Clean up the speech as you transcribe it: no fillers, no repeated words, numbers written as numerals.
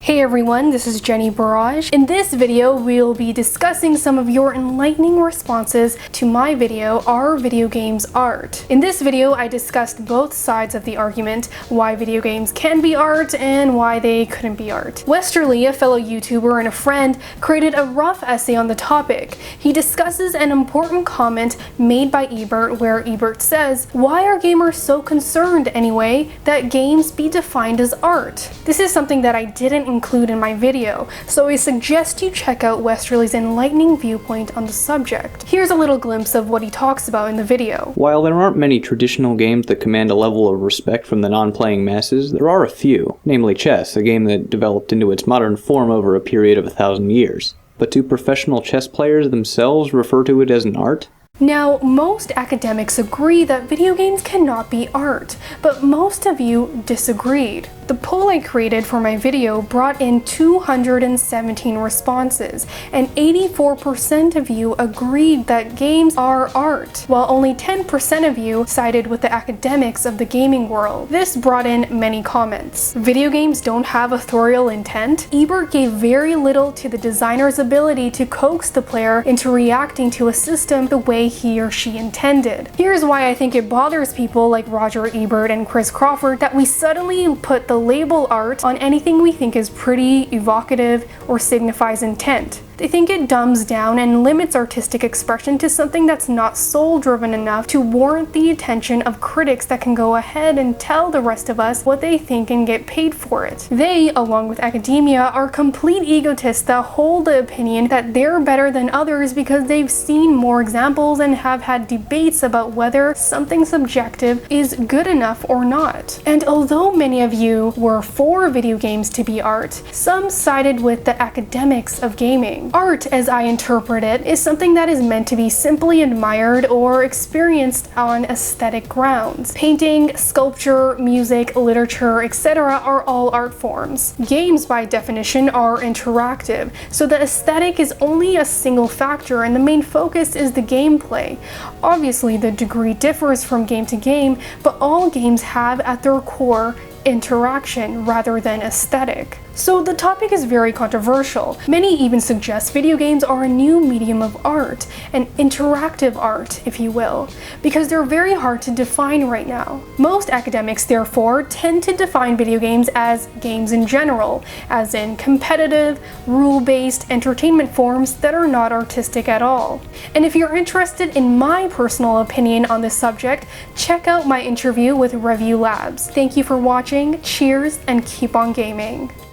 Hey everyone, this is Jennie Bharaj. In this video, we'll be discussing some of your enlightening responses to my video, Are Video Games Art? In this video, I discussed both sides of the argument, why video games can be art and why they couldn't be art. Westerly, a fellow YouTuber and a friend, created a rough essay on the topic. He discusses an important comment made by Ebert where Ebert says, "Why are gamers so concerned anyway that games be defined as art?" This is something that I didn't include in my video, so I suggest you check out Westerly's enlightening viewpoint on the subject. Here's a little glimpse of what he talks about in the video. While there aren't many traditional games that command a level of respect from the non-playing masses, there are a few, namely chess, a game that developed into its modern form over a period of 1,000 years. But do professional chess players themselves refer to it as an art? Now, most academics agree that video games cannot be art, but most of you disagreed. The poll I created for my video brought in 217 responses, and 84% of you agreed that games are art, while only 10% of you sided with the academics of the gaming world. This brought in many comments. Video games don't have authorial intent. Ebert gave very little to the designer's ability to coax the player into reacting to a system the way he or she intended. Here's why I think it bothers people like Roger Ebert and Chris Crawford that we suddenly put the label art on anything we think is pretty, evocative, or signifies intent. They think it dumbs down and limits artistic expression to something that's not soul-driven enough to warrant the attention of critics that can go ahead and tell the rest of us what they think and get paid for it. They, along with academia, are complete egotists that hold the opinion that they're better than others because they've seen more examples and have had debates about whether something subjective is good enough or not. And although many of you were for video games to be art, some sided with the academics of gaming. Art, as I interpret it, is something that is meant to be simply admired or experienced on aesthetic grounds. Painting, sculpture, music, literature, etc. are all art forms. Games, by definition, are interactive, so the aesthetic is only a single factor and the main focus is the gameplay. Obviously, the degree differs from game to game, but all games have at their core interaction rather than aesthetic. So the topic is very controversial. Many even suggest video games are a new medium of art, an interactive art, if you will, because they're very hard to define right now. Most academics, therefore, tend to define video games as games in general, as in competitive, rule-based entertainment forms that are not artistic at all. And if you're interested in my personal opinion on this subject, check out my interview with Review Labs. Thank you for watching, cheers, and keep on gaming.